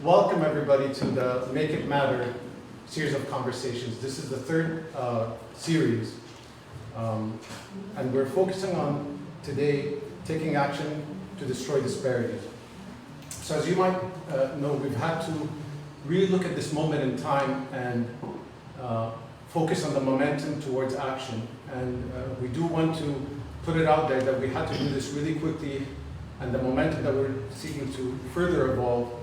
welcome everybody to the Make It Matter series of conversations. This is the third series, and we're focusing on today taking action to destroy disparities. So as you might know, we've had to really look at this moment in time and focus on the momentum towards action. And we do want to put it out there that we had to do this really quickly, and the momentum that we're seeking to further evolve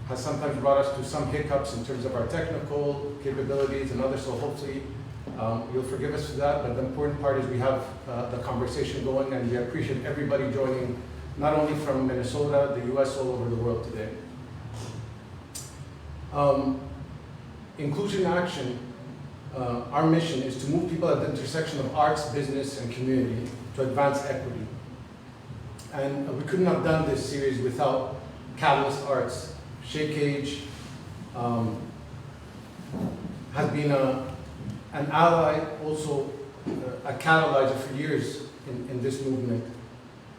has sometimes brought us to some hiccups in terms of our technical capabilities and others, so hopefully you'll forgive us for that. But the important part is we have the conversation going, and we appreciate everybody joining, not only from Minnesota, the US, all over the world today. Inclusion Action, our mission is to move people at the intersection of arts, business, and community to advance equity. And we couldn't have done this series without Catalyst Arts. Shea Cage has been an ally, also a catalyzer for years in this movement.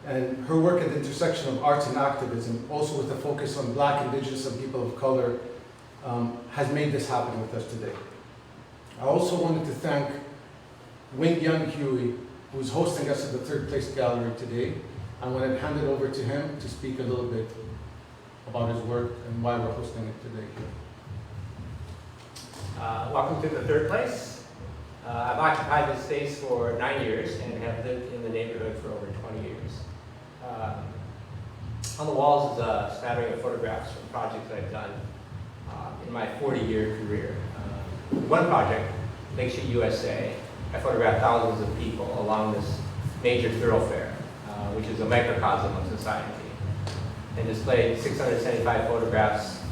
And her work at the intersection of arts and activism, also with a focus on Black, Indigenous, and people of color, has made this happen with us today. I also wanted to thank Wing Young Huey, who's hosting us at the Third Place Gallery today. I'm going to hand it over to him to speak a little bit about his work and why we're hosting it today here. Welcome to the Third Place. I've occupied this space for 9 years and have lived in the neighborhood for over 20 years. On the walls is a smattering of photographs from projects that I've done in my 40-year career. One project, Lake Street, USA, I photographed thousands of people along this major thoroughfare, which is a microcosm of society, and displayed 675 photographs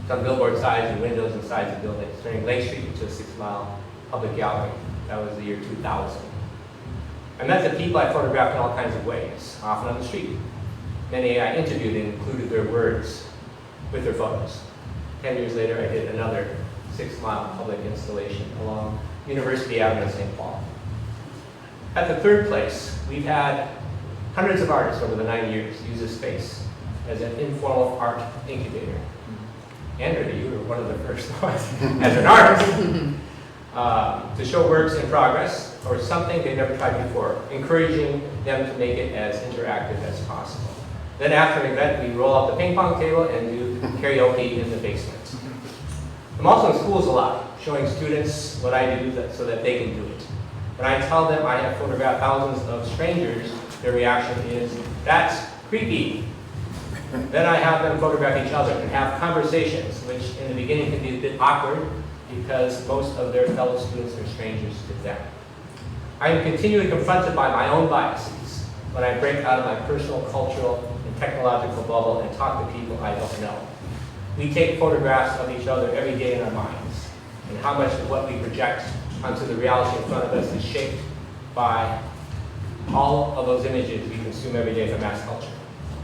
on billboard sides and windows and sides of buildings, turning Lake Street into a 6-mile public gallery. That was the year 2000. I met the people I photographed in all kinds of ways, often on the street. Many I interviewed and included their words with their photos. 10 years later, I did another 6-mile public installation along University Avenue in St. Paul. At the Third Place, we've had hundreds of artists over the 9 years use this space as an informal art incubator. Andrea, you were one of the first ones as an artist to show works in progress or something they never tried before, encouraging them to make it as interactive as possible. Then after an event, we roll out the ping pong table and do karaoke in the basement. I'm also in schools a lot, showing students what I do so that they can do it. When I tell them I have photographed thousands of strangers, their reaction is, "That's creepy." Then I have them photograph each other and have conversations, which in the beginning can be a bit awkward because most of their fellow students are strangers to them. I am continually confronted by my own biases when I break out of my personal, cultural, and technological bubble and talk to people I don't know. We take photographs of each other every day in our minds, and how much of what we project onto the reality in front of us is shaped by all of those images we consume every day from mass culture,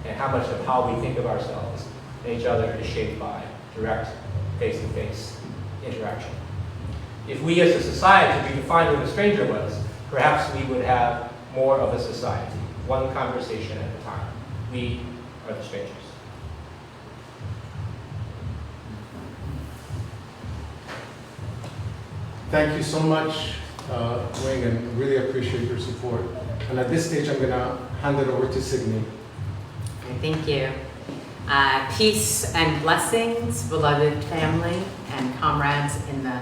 and how much of how we think of ourselves and each other is shaped by direct, face-to-face interaction. If we as a society could redefine what a stranger was, perhaps we would have more of a society, one conversation at a time. We are the strangers. Thank you so much, Wing, and really appreciate your support. And at this stage, I'm going to hand it over to Signe. Thank you. Peace and blessings, beloved family and comrades in the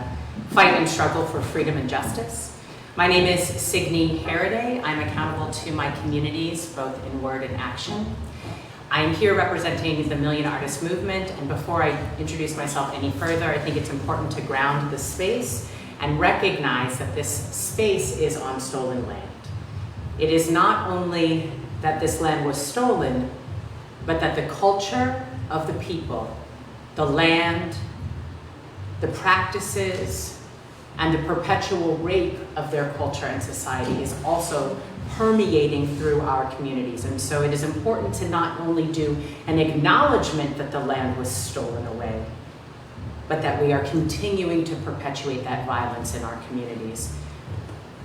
fight and struggle for freedom and justice. My name is Signe Harriday. I'm accountable to my communities, both in word and action. I am here representing the Million Artists Movement, and before I introduce myself any further, I think it's important to ground the space and recognize that this space is on stolen land. It is not only that this land was stolen, but that the culture of the people, the land, the practices, and the perpetual rape of their culture and society is also permeating through our communities. And so it is important to not only do an acknowledgement that the land was stolen away, but that we are continuing to perpetuate that violence in our communities.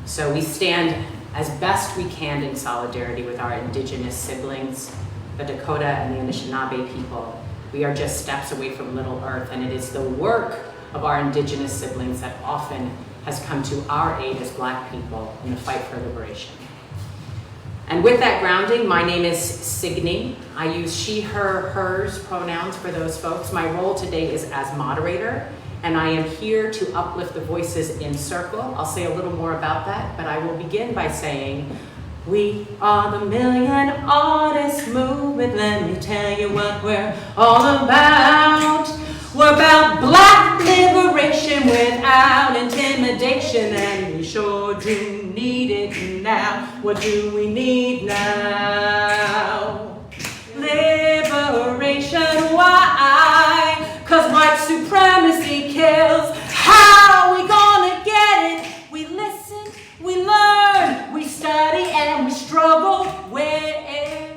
So we stand as best we can in solidarity with our indigenous siblings, the Dakota and the Anishinaabe people, We are just steps away from Little Earth, and it is the work of our indigenous siblings that often has come to our aid as Black people in the fight for liberation. And with that grounding, my name is Signe. I use she, her, hers pronouns for those folks. My role today is as moderator, and I am here to uplift the voices in circle. I'll say a little more about that, but I will begin by saying, we are the Million Artists Movement. Let me tell you what we're all about. We're about Black liberation without intimidation, and we sure do need it now. What do we need now? Liberation, why? 'Cause white supremacy kills. How we gonna get it? We listen, we learn, we study, and we struggle. Where?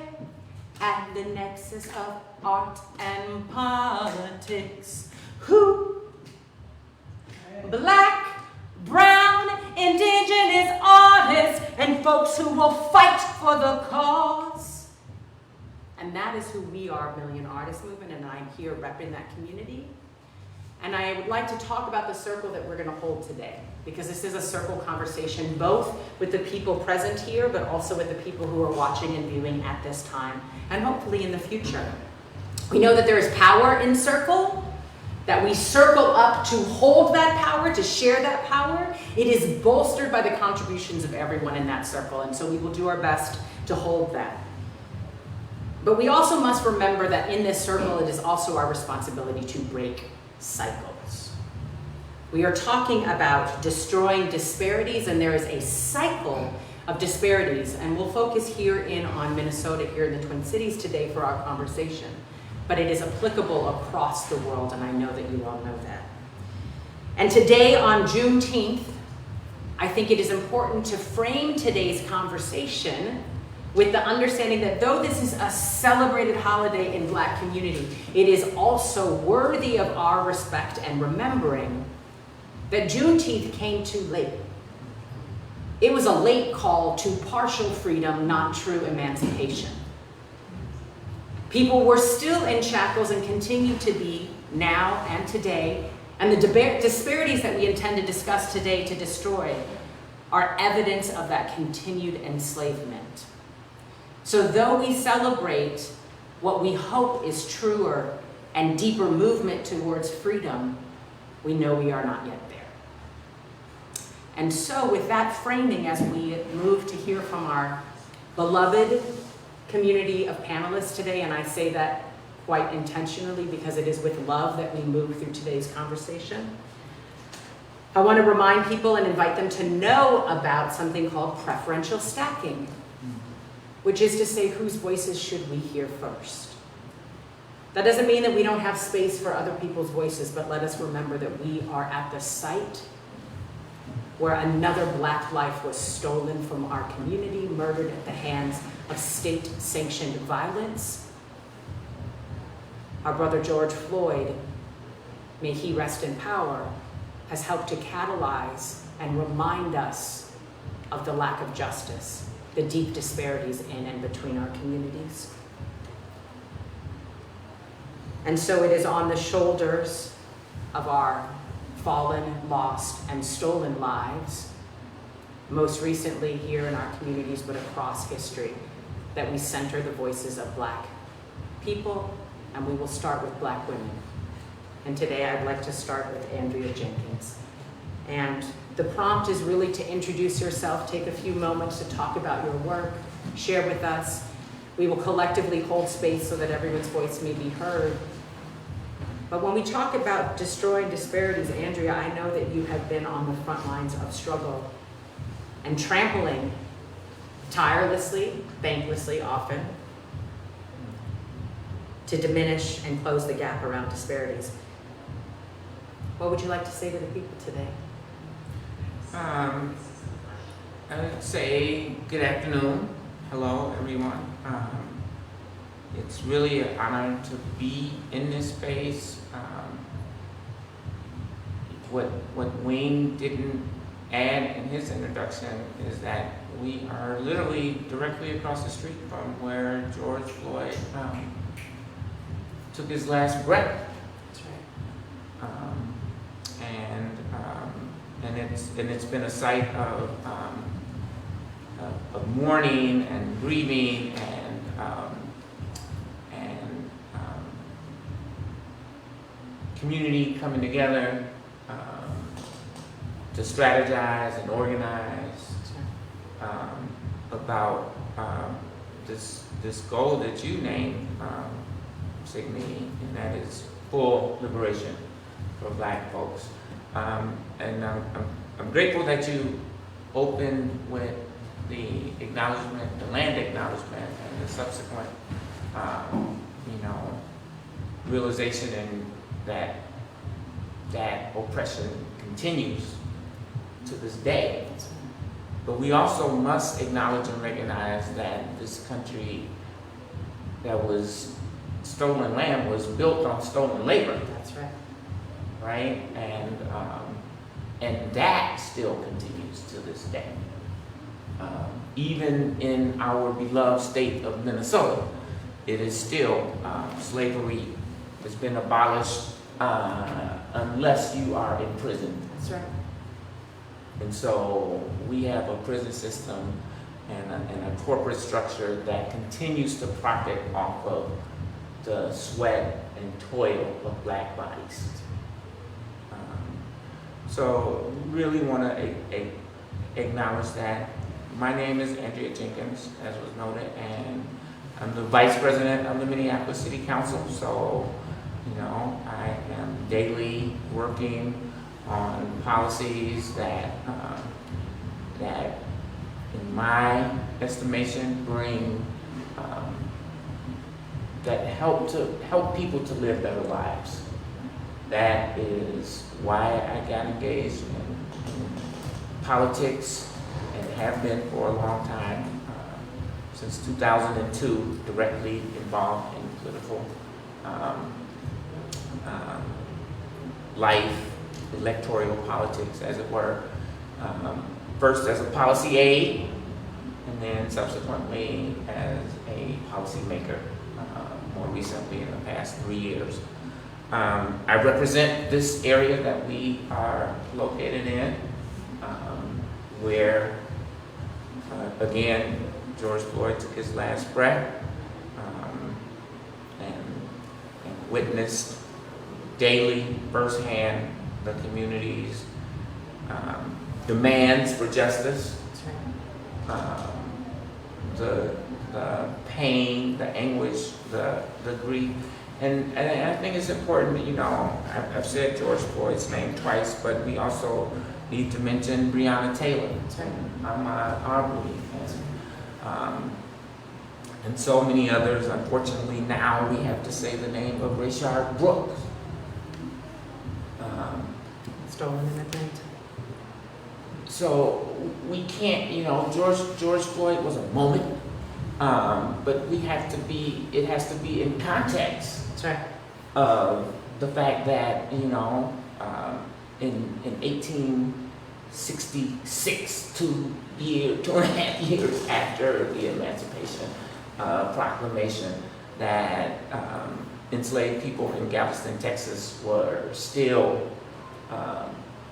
At the nexus of art and politics. Who? Black, brown, indigenous artists, and folks who will fight for the cause. And that is who we are, Million Artists Movement, and I'm here repping that community. And I would like to talk about the circle that we're going to hold today, because this is a circle conversation both with the people present here, but also with the people who are watching and viewing at this time, and hopefully in the future. We know that there is power in circle, that we circle up to hold that power, to share that power. It is bolstered by the contributions of everyone in that circle, and so we will do our best to hold that. But we also must remember that in this circle, it is also our responsibility to break cycles. We are talking about destroying disparities, and there is a cycle of disparities, and we'll focus here in on Minnesota, here in the Twin Cities today for our conversation. But it is applicable across the world, and I know that you all know that. And today on Juneteenth, I think it is important to frame today's conversation with the understanding that though this is a celebrated holiday in Black community, it is also worthy of our respect and remembering that Juneteenth came too late. It was a late call to partial freedom, not true emancipation. People were still in shackles and continue to be now and today, and the disparities that we intend to discuss today to destroy are evidence of that continued enslavement. So though we celebrate what we hope is truer and deeper movement towards freedom, we know we are not yet there. And so with that framing, as we move to hear from our beloved community of panelists today, and I say that quite intentionally because it is with love that we move through today's conversation, I want to remind people and invite them to know about something called preferential stacking, which is to say, whose voices should we hear first? That doesn't mean that we don't have space for other people's voices, but let us remember that we are at the site where another Black life was stolen from our community, murdered at the hands of state-sanctioned violence. Our brother George Floyd, may he rest in power, has helped to catalyze and remind us of the lack of justice, the deep disparities in and between our communities. And so it is on the shoulders of our fallen, lost, and stolen lives, most recently here in our communities, but across history, that we center the voices of Black people, and we will start with Black women. And today I'd like to start with Andrea Jenkins. And the prompt is really to introduce yourself, take a few moments to talk about your work, share with us. We will collectively hold space so that everyone's voice may be heard. But when we talk about destroying disparities, Andrea, I know that you have been on the front lines of struggle and trampling tirelessly, thanklessly often, to diminish and close the gap around disparities. What would you like to say to the people today? I would say good afternoon. Hello, everyone. It's really an honor to be in this space. What Wayne didn't add in his introduction is that we are literally directly across the street from where George Floyd took his last breath. That's right. And it's been a site of mourning and grieving and community coming together to strategize and organize about this goal that you named, Signe, and that is full liberation for Black folks. And I'm grateful that you opened with the acknowledgement, the land acknowledgement, and the subsequent, realization and that oppression continues to this day. But we also must acknowledge and recognize that this country that was stolen land was built on stolen labor. That's right. Right? And that still continues to this day. Even in our beloved state of Minnesota, it is still, slavery has been abolished unless you are in prison. That's right. And so we have a prison system and a corporate structure that continues to profit off of the sweat and toil of Black bodies. So really want to acknowledge that. My name is Andrea Jenkins, as was noted, and I'm the Vice President of the Minneapolis City Council. So, I am daily working on policies that in my estimation bring that help people to live better lives. That is why I got engaged in politics and have been for a long time, since 2002, directly involved in political life, electoral politics, as it were. First as a policy aide, and then subsequently as a policymaker, more recently in the past 3 years. I represent this area that we are located in, where, again, George Floyd took his last breath, and witnessed daily, firsthand, the community's demands for justice, the pain, the anguish, the grief. And I think it's important, I've said George Floyd's name twice, but we also need to mention Breonna Taylor, Ahmaud Arbery, and so many others. Unfortunately, now we have to say the name of Rayshard Brooks. Stolen in Atlanta. So we can't, George Floyd was a moment, but it has to be in context. That's right. Of the fact that, in 1866, 2.5 years after the Emancipation Proclamation, that enslaved people in Galveston, Texas were still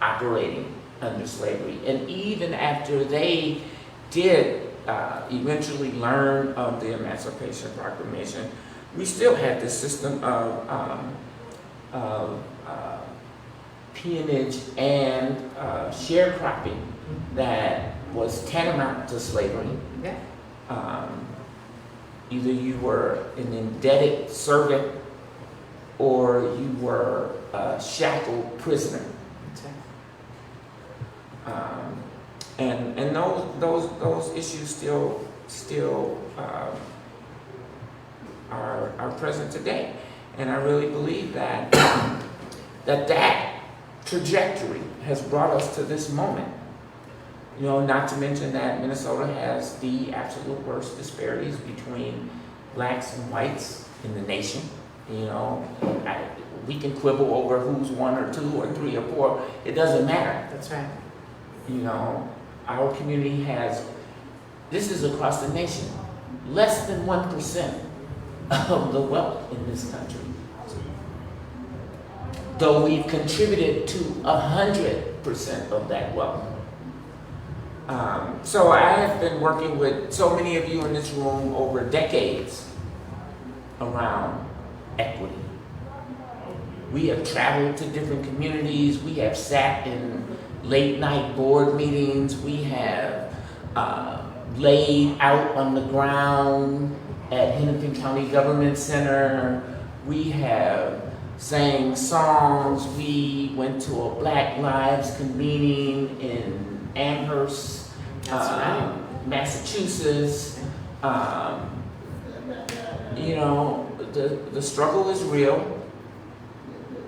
operating under slavery. And even after they did eventually learn of the Emancipation Proclamation, we still had this system of peonage and sharecropping that was tantamount to slavery. Yeah. Either you were an indebted servant or you were a shackled prisoner. And those issues still are present today. And I really believe that that trajectory has brought us to this moment. Not to mention that Minnesota has the absolute worst disparities between blacks and whites in the nation. We can quibble over who's 1 or 2 or 3 or 4. It doesn't matter. That's right. Our community has, this is across the nation, less than 1% of the wealth in this country though we've contributed to 100% of that wealth. So I have been working with so many of you in this room over decades around equity. We have traveled to different communities. We have sat in late night board meetings. We have laid out on the ground at Hennepin County Government Center. We have sang songs. We went to a Black Lives convening in Amherst, Massachusetts. You know, the struggle is real.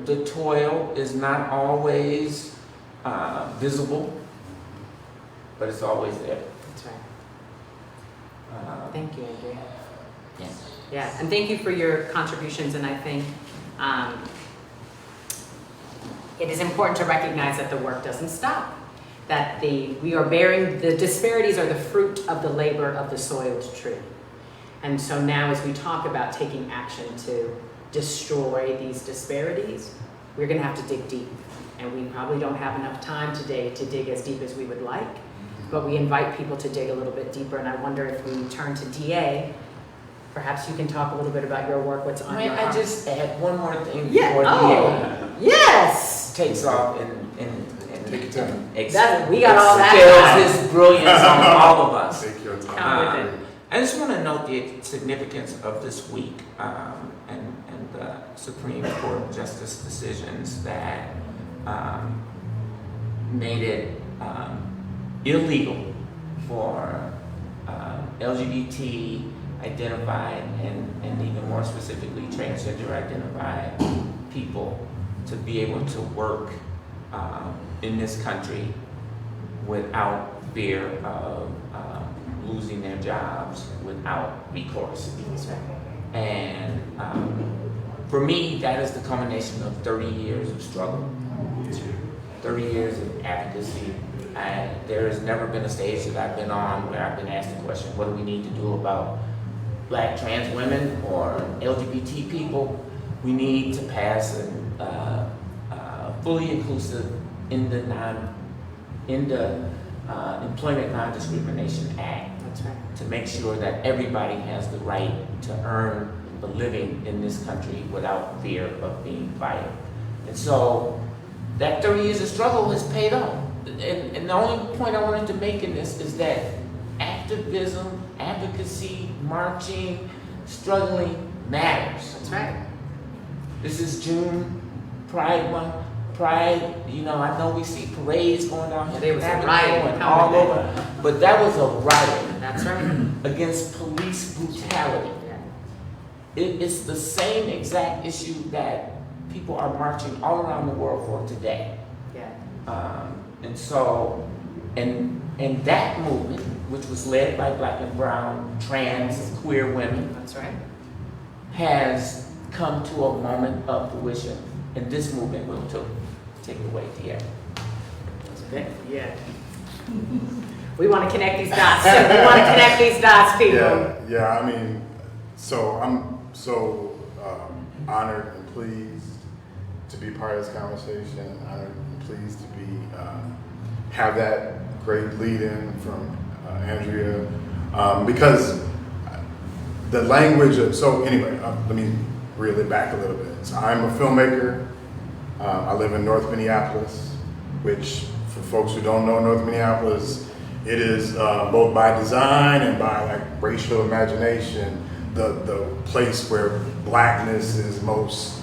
The toil is not always visible, but it's always there. That's right. Thank you, Andrea. Yes. Yeah, and thank you for your contributions, and I think it is important to recognize that the work doesn't stop. That we are bearing, the disparities are the fruit of the labor of the soiled tree. And so now as we talk about taking action to destroy these disparities, we're gonna have to dig deep. And we probably don't have enough time today to dig as deep as we would like, but we invite people to dig a little bit deeper. And I wonder if we turn to DA, perhaps you can talk a little bit about your work, what's on your heart. I just add one more thing Yeah. before DA Yes! takes off and Take your time. We got all that expels his brilliance on all of us. Take your time. Count with it. I just want to note the significance of this week and the Supreme Court justice decisions that made it illegal for LGBT identified and even more specifically transgender identified people to be able to work in this country without fear of losing their jobs, without recourse. And for me, that is the culmination of 30 years of struggle, 30 years of advocacy. There has never been a stage that I've been on where I've been asked the question, what do we need to do about Black trans women or LGBT people? We need to pass a fully inclusive in the Employment Non-Discrimination Act. That's right. To make sure that everybody has the right to earn a living in this country without fear of being fired. And so that 30 years of struggle has paid off. And the only point I wanted to make in this is that activism, advocacy, marching, struggling matters. That's right. This is June, Pride Month. Pride, you know, I know we see parades going down here. There was a riot and all over, but that was a riot. That's right. Against police brutality. It's the same exact issue that people are marching all around the world for today. Yeah. And so, and that movement, which was led by Black and brown, trans, queer women, That's right. has come to a moment of fruition. And this movement will take away here. Yeah. We want to connect these dots. We want to connect these dots, people. Yeah. I mean, so I'm so honored and pleased to be part of this conversation. Honored and pleased to be have that great lead-in from Andrea, because the language of, so anyway, let me reel it back a little bit. So I'm a filmmaker. I live in North Minneapolis, which for folks who don't know North Minneapolis, it is both by design and by like racial imagination, the place where Blackness is most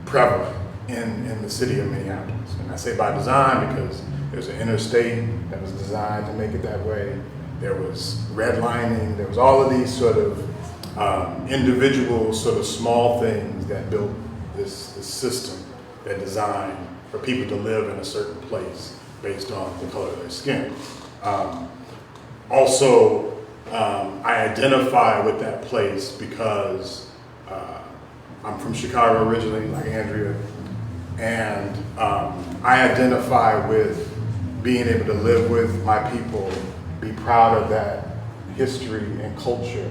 prevalent in the city of Minneapolis. And I say by design because there's an interstate that was designed to make it that way. There was redlining, there was all of these sort of individual sort of small things that built this system that designed for people to live in a certain place based on the color of their skin. Also, I identify with that place because I'm from Chicago originally, like Andrea, and I identify with being able to live with my people, be proud of that history and culture,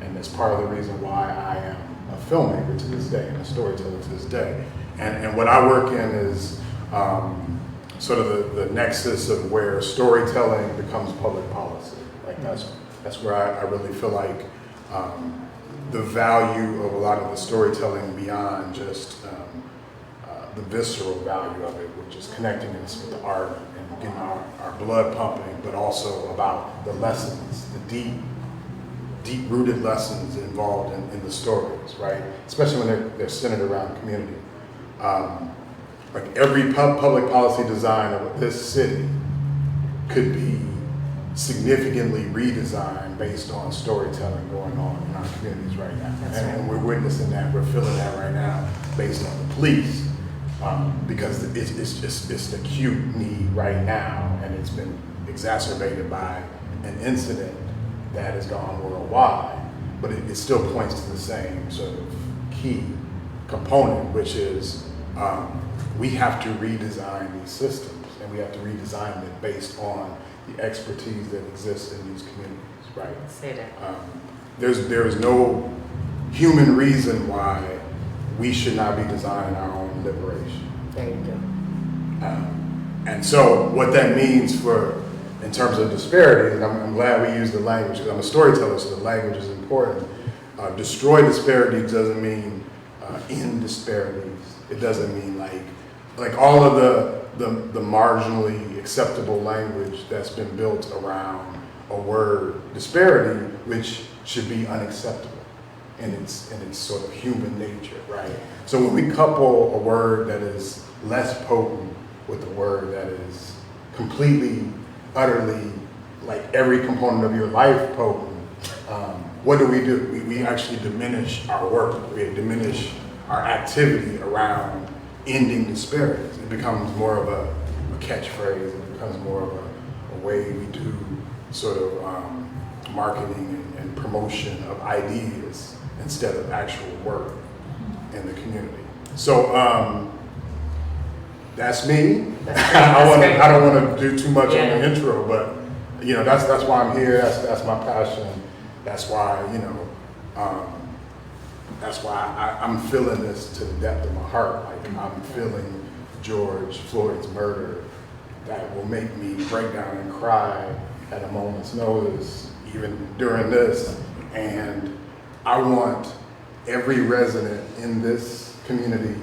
and it's part of the reason why I am a filmmaker to this day and a storyteller to this day. And what I work in is sort of the nexus of where storytelling becomes public policy. Like that's where I really feel like the value of a lot of the storytelling beyond just the visceral value of it, which is connecting us with the art and getting our blood pumping, but also about the lessons, the deep-rooted lessons involved in the stories, right? Especially when they're centered around community. Like every public policy design of this city could be significantly redesigned based on storytelling going on in our communities right now. And we're witnessing that, we're feeling that right now based on the police. Because it's the acute need right now, and it's been exacerbated by an incident that has gone worldwide, but it still points to the same sort of key component, which is we have to redesign these systems, and we have to redesign them based on the expertise that exists in these communities, right? Say that. There is no human reason why we should not be designing our own liberation. There you go. And so what that means in terms of disparities, and I'm glad we use the language, because I'm a storyteller, so the language is important. Destroy disparities doesn't mean end disparities. It doesn't mean like all of the marginally acceptable language that's been built around a word disparity, which should be unacceptable in its sort of human nature, right? So when we couple a word that is less potent with a word that is completely, utterly, like every component of your life potent, what do? We actually diminish our work. We diminish our activity around ending disparities. It becomes more of a catchphrase. It becomes more of a way we do sort of marketing and promotion of ideas instead of actual work in the community. So that's me. I don't want to do too much on the intro, but that's why I'm here. That's my passion. That's why that's why I'm feeling this to the depth of my heart. Like I'm feeling George Floyd's murder that will make me break down and cry at a moment's notice, even during this. And I want every resident in this community,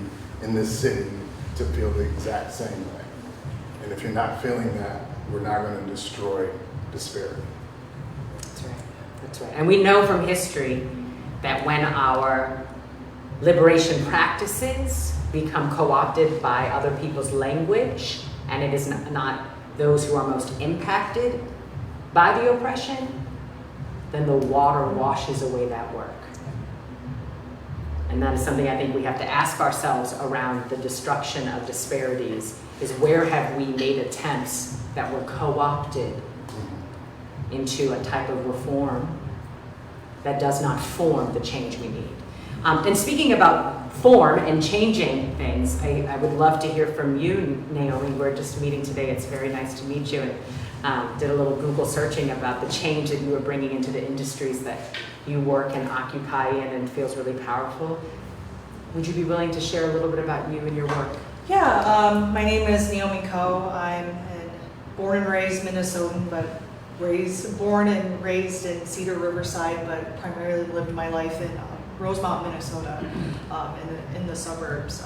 in this city, to feel the exact same way. And if you're not feeling that, we're not going to destroy disparity. That's right. That's right. And we know from history that when our liberation practices become co-opted by other people's language, and it is not those who are most impacted by the oppression, then the water washes away that work. And that is something I think we have to ask ourselves around the destruction of disparities, is where have we made attempts that were co-opted into a type of reform that does not form the change we need. And speaking about form and changing things, I would love to hear from you, Naomi. We're just meeting today. It's very nice to meet you. And did a little Google searching about the change that you are bringing into the industries that you work and occupy in, and feels really powerful. Would you be willing to share a little bit about you and your work? Yeah, my name is Naomi Ko. I'm born and raised Minnesotan, but born and raised in Cedar Riverside, but primarily lived my life in Rosemount, Minnesota, in the suburbs.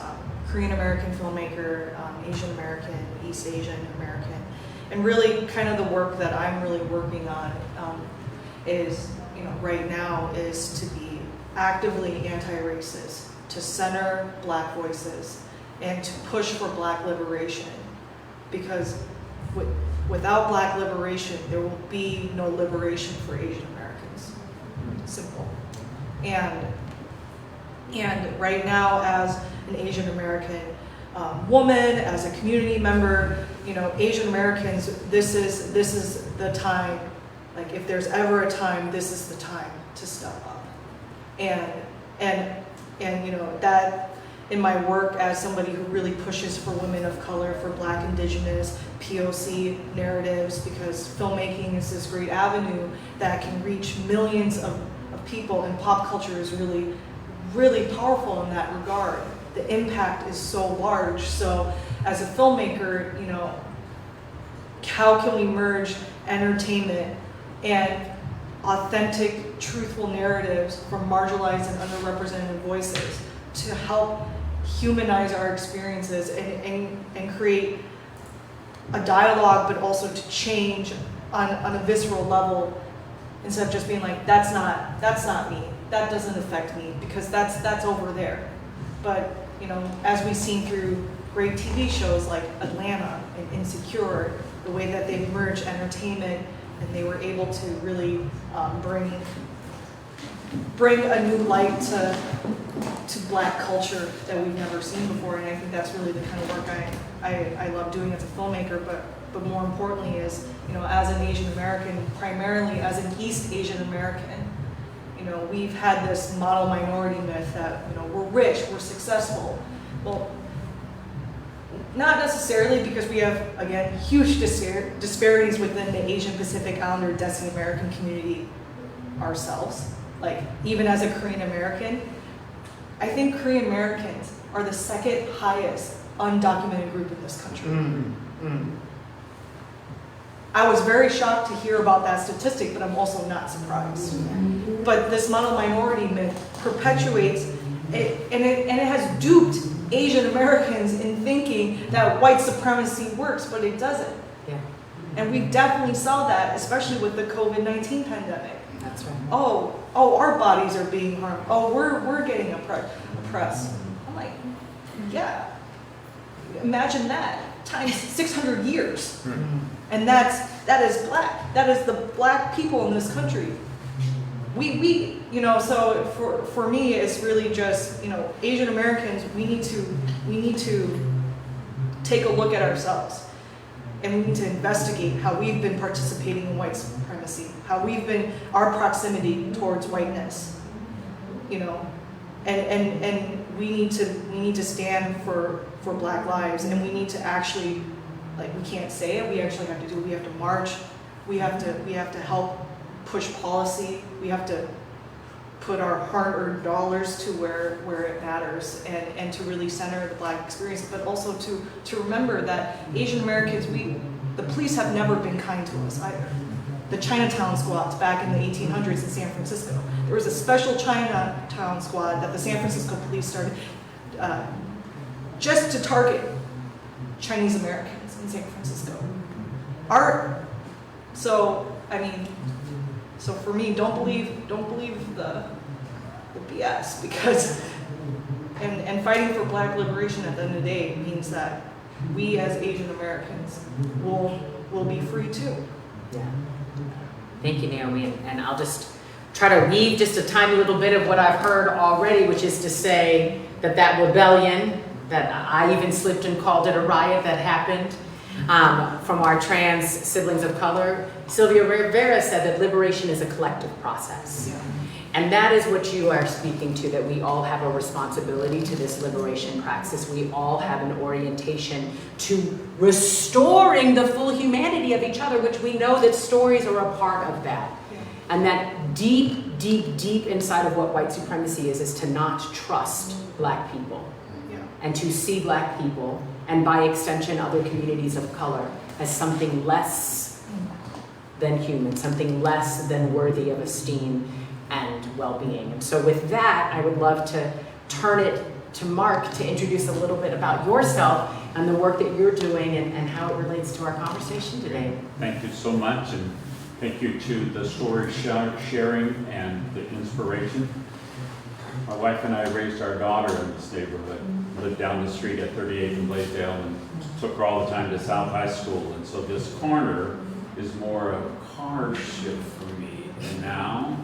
Korean American filmmaker, Asian American, East Asian American, and really kind of the work that I'm really working on is, right now, is to be actively anti-racist, to center Black voices, and to push for Black liberation, because without Black liberation, there will be no liberation for Asian Americans. Simple. And right now, as an Asian American woman, as a community member, Asian Americans, this is the time. Like, if there's ever a time, this is the time to step up. And that in my work as somebody who really pushes for women of color, for Black, Indigenous, POC narratives, because filmmaking is this great avenue that can reach millions of people, and pop culture is really, really powerful in that regard. the impact is so large. So as a filmmaker, you know, how can we merge entertainment and authentic, truthful narratives from marginalized and underrepresented voices to help humanize our experiences and create a dialogue, but also to change on a visceral level, instead of just being like, that's not me, that doesn't affect me, because that's over there. But, you know, as we've seen through great TV shows like Atlanta and Insecure, the way that they've merged entertainment and they were able to really bring a new light to Black culture that we've never seen before. And I think that's really the kind of work I love doing as a filmmaker, but more importantly is, you know, as an Asian American, primarily as an East Asian American, you know, we've had this model minority myth that, you know, we're rich, we're successful. Well, not necessarily, because we have, again, huge disparities within the Asian Pacific Islander Desi American community ourselves. Like, even as a Korean American, I think Korean Americans are the second highest undocumented group in this country. I was very shocked to hear about that statistic, but I'm also not surprised. But this model minority myth perpetuates it, and it has duped Asian Americans in thinking that white supremacy works, but it doesn't. Yeah, And we definitely saw that, especially with the COVID-19 pandemic. that's right. Oh, our bodies are being harmed. Oh, we're getting oppressed. I'm like, yeah. Imagine that times 600 years, and that is Black. That is the Black people in this country. We you know, so for me, it's really just, you know, Asian Americans. We need to take a look at ourselves. And we need to investigate how we've been participating in white supremacy, how we've been, our proximity towards whiteness, you know, and we need to stand for Black lives, and we need to actually, like, we can't say it, we actually have to do it. We have to march, we have to help push policy, we have to put our hard-earned dollars to where it matters, and to really center the Black experience, but also to remember that Asian Americans, the police have never been kind to us either. The Chinatown squads back in the 1800s in San Francisco. There was a special Chinatown squad that the San Francisco police started just to target Chinese Americans in San Francisco. So for me, don't believe the BS, because and fighting for Black liberation at the end of the day means that we as Asian Americans will be free too. Yeah. Thank you, Naomi. And I'll just try to weave just a tiny little bit of what I've heard already, which is to say that rebellion, that I even slipped and called it a riot, that happened from our trans siblings of color. Sylvia Rivera said that liberation is a collective process. Yeah. And that is what you are speaking to, that we all have a responsibility to this liberation praxis. We all have an orientation to restoring the full humanity of each other, which we know that stories are a part of that. Yeah. And that deep, deep, deep inside of what white supremacy is to not trust Black people. Yeah. And to see Black people, and by extension other communities of color, as something less than human, something less than worthy of esteem and well-being. And so with that, I would love to turn it to Mark to introduce a little bit about yourself and the work that you're doing and how it relates to our conversation today. Thank you so much, and thank you to the story sharing and the inspiration. My wife and I raised our daughter in this neighborhood, lived down the street at 38th and Blaisdell, and took her all the time to South High School. And so this corner is more of a car shift for me. And now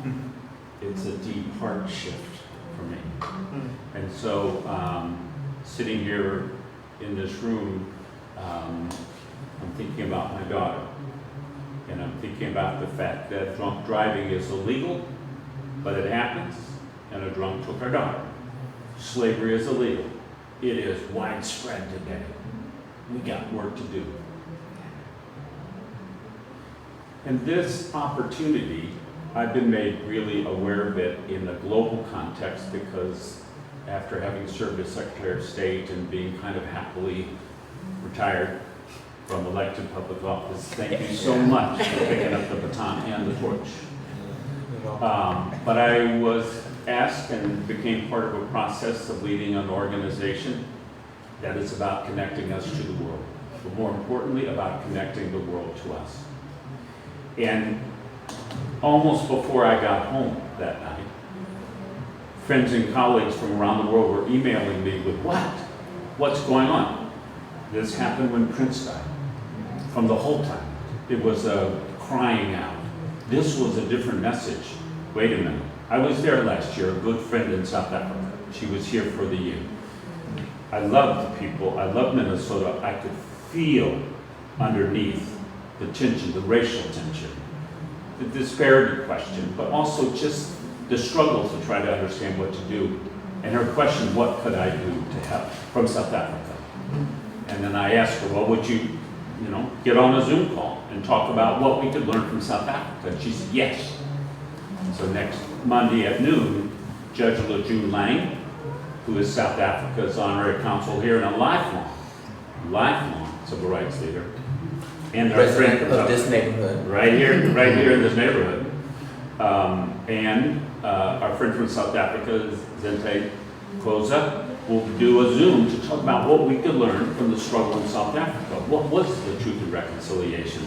it's a deep heart shift for me. And so sitting here in this room, I'm thinking about my daughter. And I'm thinking about the fact that drunk driving is illegal, but it happens, and a drunk took our daughter. Slavery is illegal. It is widespread today. We got work to do. And this opportunity, I've been made really aware of it in the global context, because after having served as Secretary of State and being kind of happily retired from elected public office. Thank you so much for picking up the baton and the torch. But I was asked and became part of a process of leading an organization that is about connecting us to the world, but more importantly, about connecting the world to us. And almost before I got home that night, friends and colleagues from around the world were emailing me with, what's going on? This happened when Prince died. From the whole time, it was a crying out. This was a different message. Wait a minute. I was there last year, a good friend in South Africa. She was here for the year. I love the people. I love Minnesota. I could feel underneath the tension, the racial tension, the disparity question, but also just the struggle to try to understand what to do. And her question, what could I do to help, from South Africa? And then I asked her, well, would you get on a Zoom call and talk about what we could learn from South Africa? And she said, yes. So next Monday at noon, Judge LeJune Lang, who is South Africa's honorary consul here and a lifelong civil rights leader, and our friend of this neighborhood, right here in this neighborhood, and our friend from South Africa, Signe Harriday, will do a Zoom to talk about what we could learn from the struggle in South Africa. What was the Truth and Reconciliation?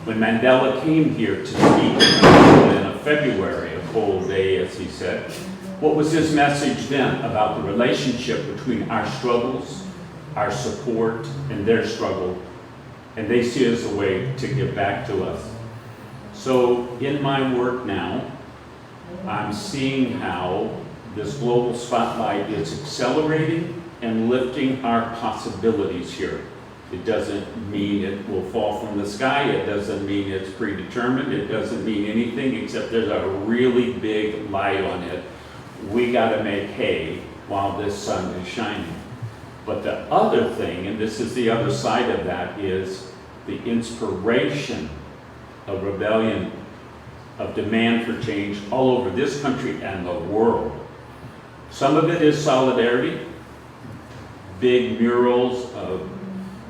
When Mandela came here to speak in February, a cold day, as he said, what was his message then about the relationship between our struggles, our support, and their struggle? And they see it as a way to give back to us. So in my work now, I'm seeing how this global spotlight is accelerating and lifting our possibilities here. It doesn't mean it will fall from the sky. It doesn't mean it's predetermined. It doesn't mean anything except there's a really big light on it. We got to make hay while this sun is shining. But the other thing, and this is the other side of that, is the inspiration of rebellion, of demand for change all over this country and the world. Some of it is solidarity, big murals of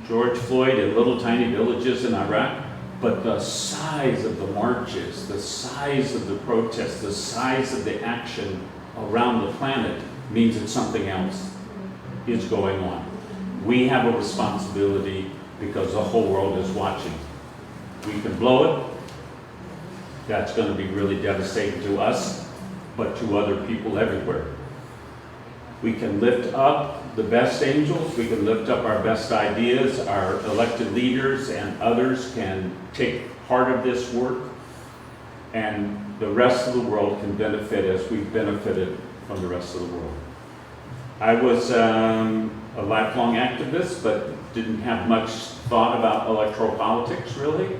George Floyd in little tiny villages in Iraq, but the size of the marches, the size of the protests, the size of the action around the planet means that something else is going on. We have a responsibility because the whole world is watching. We can blow it. That's going to be really devastating to us, but to other people everywhere. We can lift up the best angels, we can lift up our best ideas, our elected leaders and others can take part of this work, and the rest of the world can benefit as we've benefited from the rest of the world. I was a lifelong activist, but didn't have much thought about electoral politics, really.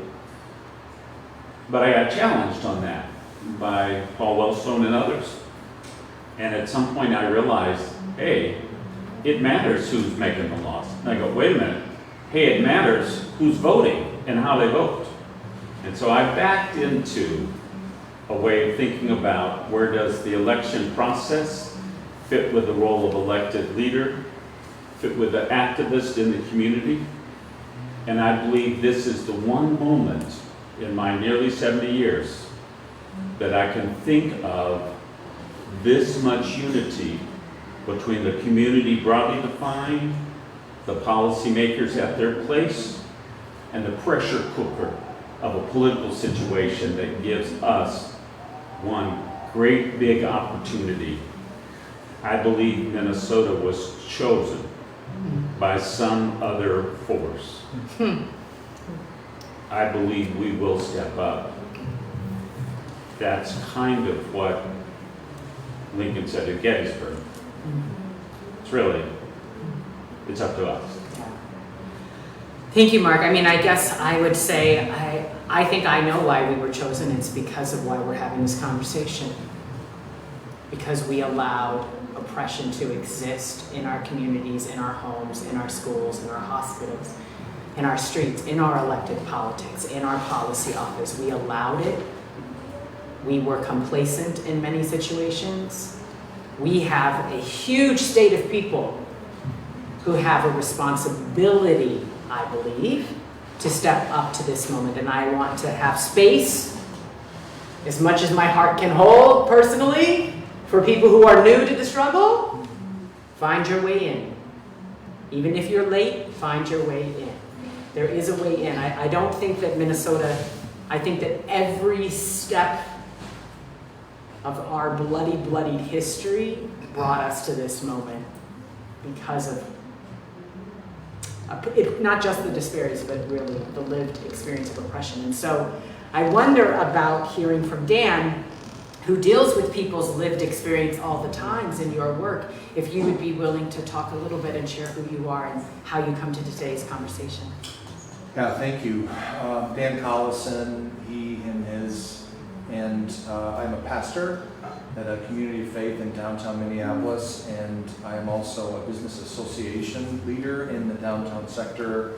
But I got challenged on that by Paul Wellstone and others. And at some point I realized, hey, it matters who's making the laws. And I go, wait a minute, hey, it matters who's voting and how they vote. And so I backed into a way of thinking about where does the election process fit with the role of elected leader, fit with the activist in the community. And I believe this is the one moment in my nearly 70 years that I can think of this much unity between the community broadly defined, the policymakers at their place, and the pressure cooker of a political situation that gives us one great big opportunity. I believe Minnesota was chosen by some other force. I believe we will step up. That's kind of what Lincoln said at Gettysburg. It's up to us. Thank you, Mark. I mean, I guess I would say I think I know why we were chosen. It's because of why we're having this conversation. Because we allowed oppression to exist in our communities, in our homes, in our schools, in our hospitals, in our streets, in our elected politics, in our policy office. We allowed it. We were complacent in many situations. we have a huge state of people who have a responsibility, I believe, to step up to this moment. And I want to have space, as much as my heart can hold personally, for people who are new to the struggle. Find your way in. Even if you're late, find your way in. There is a way in. I don't think that Minnesota, I think that every step of our bloodied history brought us to this moment because of not just the disparities, but really the lived experience of oppression. And so I wonder about hearing from Dan, who deals with people's lived experience all the times in your work, if you would be willing to talk a little bit and share who you are and how you come to today's conversation. Yeah, thank you. Dan Collison, he, him, his, and I'm a pastor at a community of faith in downtown Minneapolis, and I am also a business association leader in the downtown sector.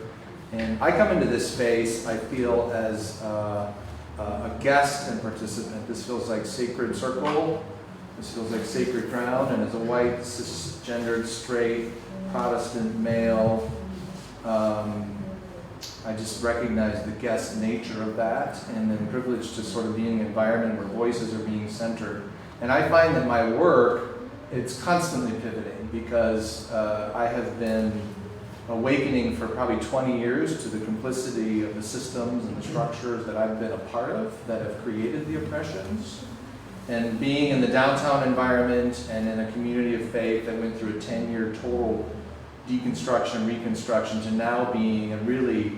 And I come into this space, I feel, as a guest and participant. This feels like sacred circle. This feels like sacred ground. And as a white, cisgendered, straight, Protestant male, I just recognize the guest nature of that, and then privileged to sort of be in an environment where voices are being centered. And I find that my work, it's constantly pivoting, because I have been awakening for probably 20 years to the complicity of the systems and the structures that I've been a part of that have created the oppressions. And being in the downtown environment and in a community of faith that went through a 10-year total deconstruction, reconstruction, to now being a really,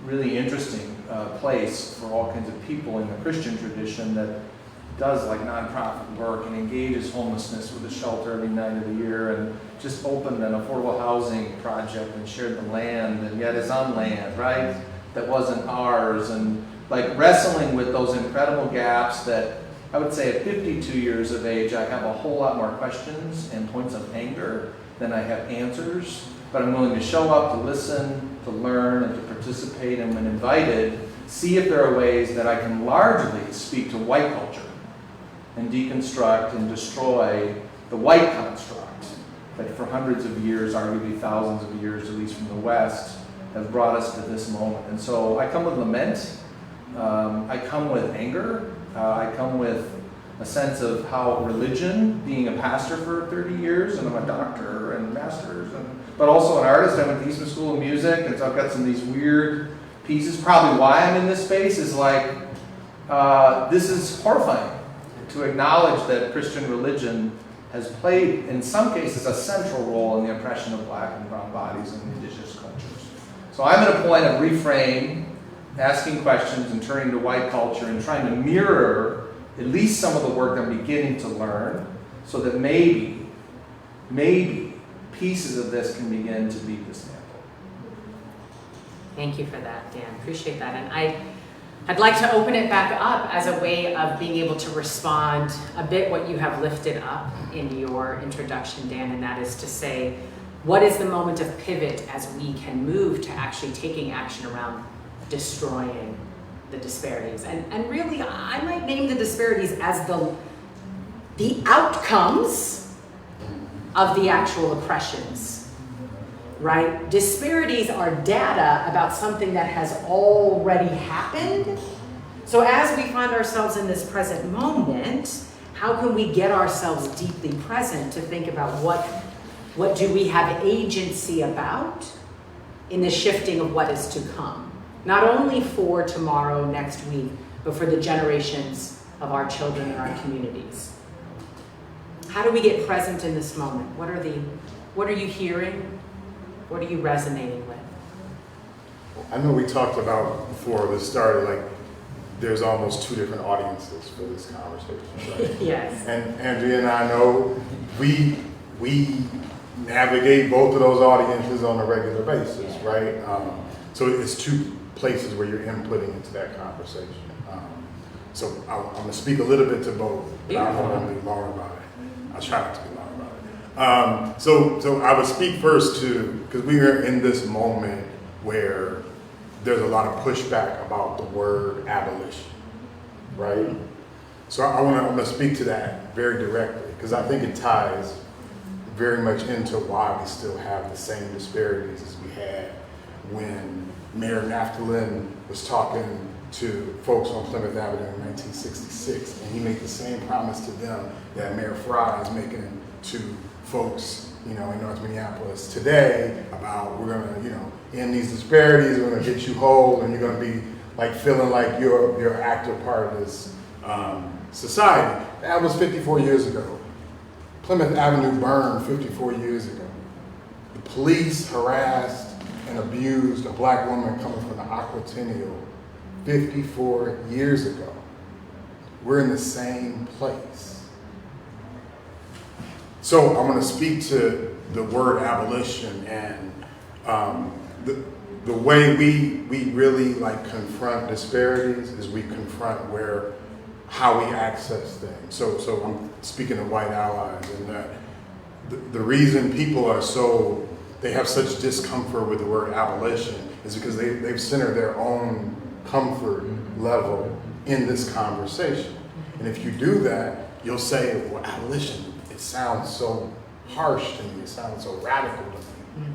really interesting place for all kinds of people in the Christian tradition that does like nonprofit work and engages homelessness with a shelter every night of the year, and just opened an affordable housing project and shared the land, and yet is on land, right, that wasn't ours, and like wrestling with those incredible gaps that I would say at 52 years of age, I have a whole lot more questions and points of anger than I have answers, but I'm willing to show up, to listen, to learn, and to participate, and when invited, see if there are ways that I can largely speak to white culture and deconstruct and destroy the white construct that for hundreds of years, arguably thousands of years, at least from the West, has brought us to this moment. And so I come with lament, I come with anger, I come with a sense of how religion, being a pastor for 30 years, and I'm a doctor and master's, but also an artist. I went to Eastman School of Music, and so I've got some of these weird pieces. Probably why I'm in this space is like, this is horrifying to acknowledge that Christian religion has played, in some cases, a central role in the oppression of black and brown bodies in indigenous cultures. So I'm at a point of reframe, asking questions and turning to white culture and trying to mirror at least some of the work I'm beginning to learn, so that maybe pieces of this can begin to be dismantled. Thank you for that, Dan. Appreciate that. And I'd like to open it back up as a way of being able to respond a bit what you have lifted up in your introduction, Dan, and that is to say, what is the moment of pivot as we can move to actually taking action around destroying the disparities? And really, I might name the disparities as the outcomes of the actual oppressions, right? Disparities are data about something that has already happened. So as we find ourselves in this present moment, how can we get ourselves deeply present to think about what do we have agency about in the shifting of what is to come? Not only for tomorrow, next week, but for the generations of our children and our communities. How do we get present in this moment? What are you hearing? What are you resonating with? I know we talked about before this started, like there's almost two different audiences for this conversation, right? Yes. And Andrea and I know we navigate both of those audiences on a regular basis, right? So it's two places where you're inputting into that conversation. So I'm going to speak a little bit to both, but I'm not going to be long about it. I'll try not to be long about it. So I would speak first to, because we are in this moment where there's a lot of pushback about the word abolition, right? So I want to speak to that very directly, because I think it ties very much into why we still have the same disparities as we had when Mayor Naftulin was talking to folks on Plymouth Avenue in 1966, and he made the same promise to them that Mayor Fry is making to folks, in North Minneapolis today about we're gonna, end these disparities, we're gonna get you whole, and you're gonna be like feeling like you're an active part of this society. That was 54 years ago. Plymouth Avenue burned 54 years ago. The police harassed and abused a black woman coming from the Aquatennial 54 years ago. We're in the same place. So I'm going to speak to the word abolition and the way we really confront disparities is we confront how we access things. So I'm speaking of white allies, and that the reason people they have such discomfort with the word abolition is because they've centered their own comfort level in this conversation. And if you do that, you'll say, well, abolition, it sounds so harsh to me, it sounds so radical to me.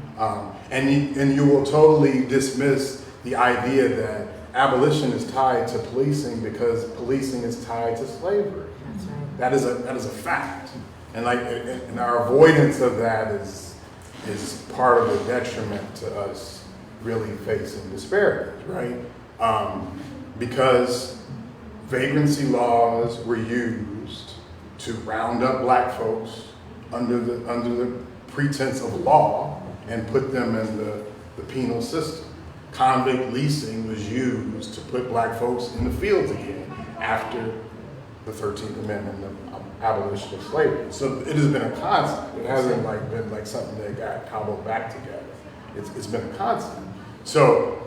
And you will totally dismiss the idea that abolition is tied to policing because policing is tied to slavery. That's right. That is a fact. And and our avoidance of that is part of the detriment to us really facing disparities, right? Because vagrancy laws were used to round up black folks under the pretense of law and put them in the penal system. Convict leasing was used to put black folks in the fields again after the 13th Amendment, the abolition of slavery. So it has been a constant. It hasn't been something that got cobbled back together. It's been a constant. So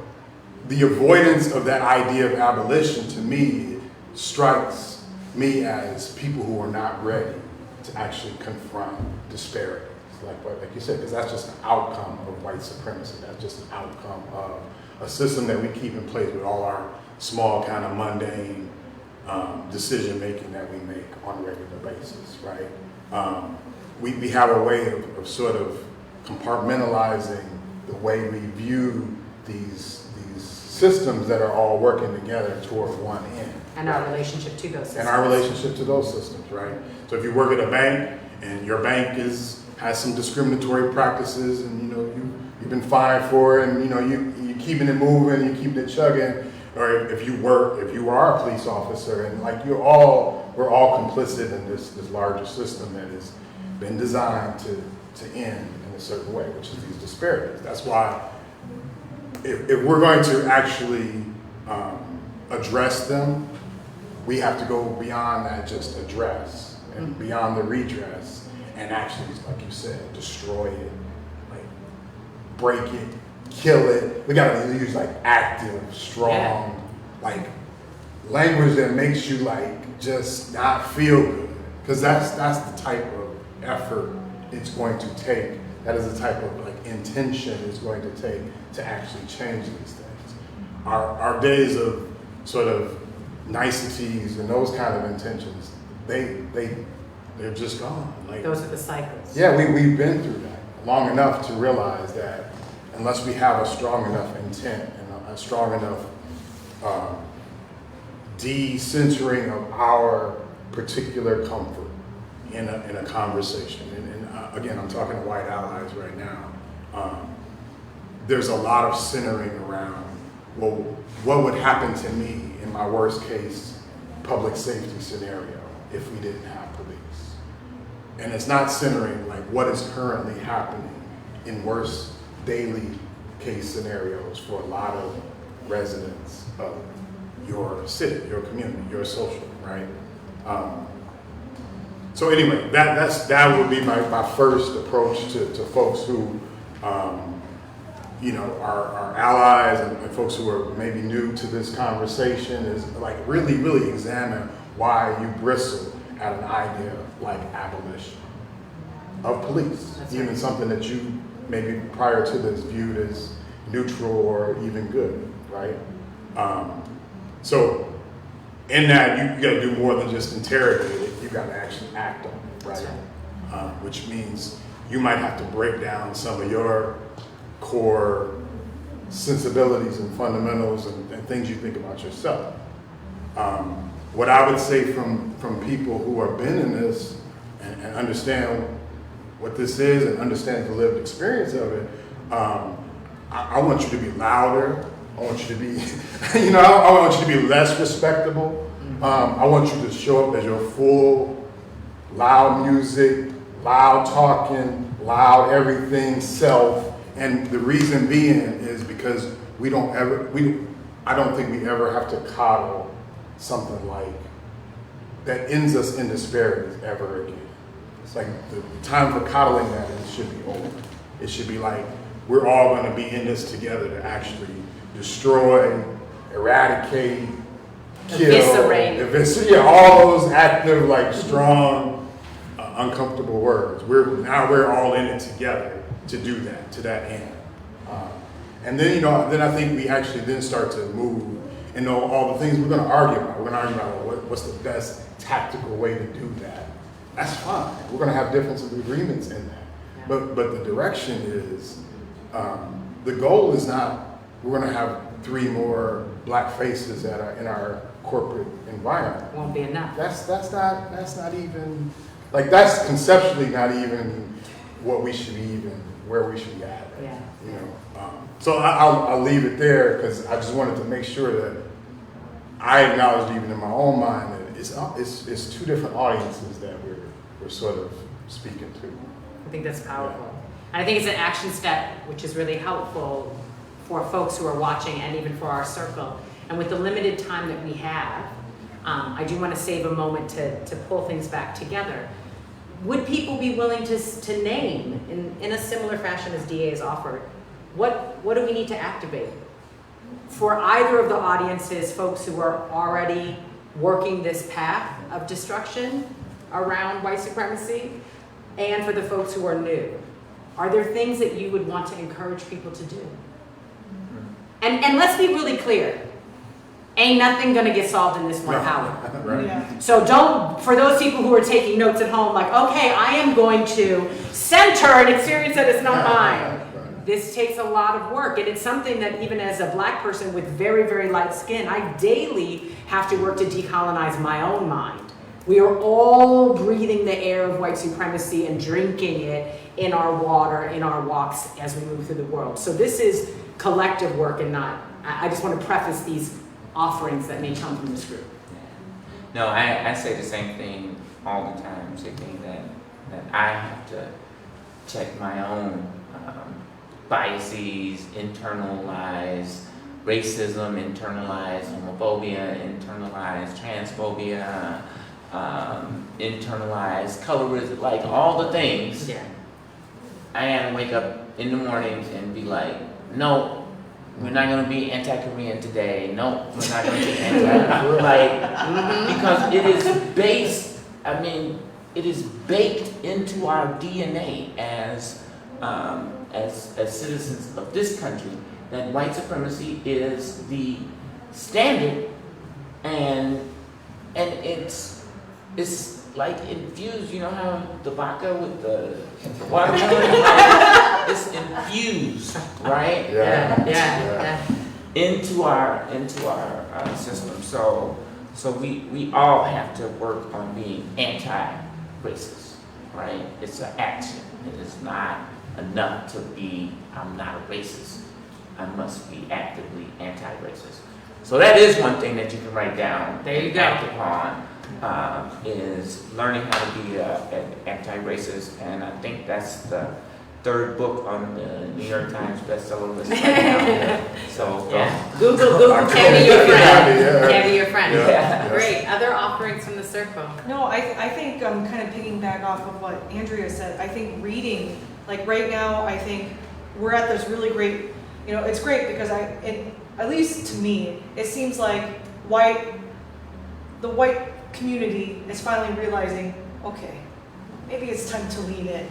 the avoidance of that idea of abolition to me strikes me as people who are not ready to actually confront disparities. Like you said, because that's just an outcome of white supremacy. That's just an outcome of a system that we keep in place with all our small kind of mundane decision making that we make on a regular basis, right? We have a way of sort of compartmentalizing the way we view these systems that are all working together toward one end. And our relationship to those systems. And our relationship to those systems, right? So if you work at a bank and your bank has some discriminatory practices and you've been fined for it and you're keeping it moving, you're keeping it chugging, or if you are a police officer and we're all complicit in this larger system that has been designed to end in a certain way, which is these disparities. That's why if we're going to actually address them, we have to go beyond that just address and beyond the redress and actually, like you said, destroy it, break it, kill it. We gotta use active, strong, language that makes you just not feel good. Because that's the type of effort it's going to take. That is the type of intention it's going to take to actually change these things. Our days of sort of niceties and those kind of intentions, they're just gone. Those are the cycles. Yeah, we've been through that long enough to realize that unless we have a strong enough intent and a strong enough de-censoring of our particular comfort in a conversation, and again, I'm talking to white allies right now, there's a lot of centering around, well, what would happen to me in my worst case public safety scenario if we didn't have police? And it's not centering what is currently happening in worst daily case scenarios for a lot of residents of your city, your community, your social, right? So anyway, that would be my first approach to folks who are allies and folks who are maybe new to this conversation is really, really examine why you bristle at an idea like abolition of police, even something that you maybe prior to this viewed as neutral or even good, right? So in that you got to do more than just interrogate it. You got to actually act on it, right? Which means you might have to break down some of your core sensibilities and fundamentals and things you think about yourself. What I would say from people who have been in this and understand what this is and understand the lived experience of it, I want you to be louder. I want you to be, I want you to be less respectable. I want you to show up as your full, loud music, loud talking, loud everything self. And the reason being is because I don't think we ever have to coddle something like that ends us in disparities ever again. It's like the time for coddling that should be over. It should be like, we're all going to be in this together to actually destroy, eradicate, kill, eviscerate. all those active, like strong, uncomfortable words. We're all in it together to do that, to that end. And then, then I think we actually then start to move and know all the things we're going to argue about. We're going to argue about what's the best tactical way to do that. That's fine. We're going to have differences of agreements in that. Yeah. But the direction is, the goal is not, we're going to have 3 more black faces in our corporate environment. Won't be enough. That's not even, like, that's conceptually not even what we should be where we should be at. Yeah. So I'll leave it there because I just wanted to make sure that I acknowledged even in my own mind that it's 2 different audiences that we're sort of speaking to. I think that's powerful. And I think it's an action step, which is really helpful for folks who are watching and even for our circle. And with the limited time that we have, I do want to save a moment to pull things back together. Would people be willing to name, in a similar fashion as DA has offered, what do we need to activate? For either of the audiences, folks who are already working this path of destruction around white supremacy, and for the folks who are new, are there things that you would want to encourage people to do? And let's be really clear. Ain't nothing gonna get solved in this 1 hour. Right. Yeah. So for those people who are taking notes at home, like, okay, I am going to center an experience that is not mine. This takes a lot of work, and it's something that even as a black person with very, very light skin, I daily have to work to decolonize my own mind. We are all breathing the air of white supremacy and drinking it in our water, in our walks as we move through the world. So this is collective work and not, I just want to preface these offerings that may come from this group. No, I say the same thing all the time, Signe, that I have to check my own biases, internalized racism, internalized homophobia, internalized transphobia, internalized colorism, like all the things. Yeah. I gotta wake up in the morning and be like, no, we're not gonna be anti-Korean today. No, we're not gonna be anti, because it is based, it is baked into our DNA as citizens of this country that white supremacy is the standard, and it's like infused. You know how the vodka with the watermelon, it's infused, right? Yeah. Into our system. So we all have to work on being anti-racist, right? It's an action. It is not enough to be, I'm not a racist. I must be actively anti-racist. So that is one thing that you can write down. There you and go. act upon, is learning how to be an anti-racist, and I think that's the 3rd book on the New York Times bestseller list right now. So Google can be your friend. Can be your friend. Yeah. Great. Other offerings from the circle. No, I think I'm kind of piggyback off of what Andrea said. I think reading, like right now, I think we're at this really great, it's great because at least to me, it seems like the white community is finally realizing, okay, maybe it's time to lean in,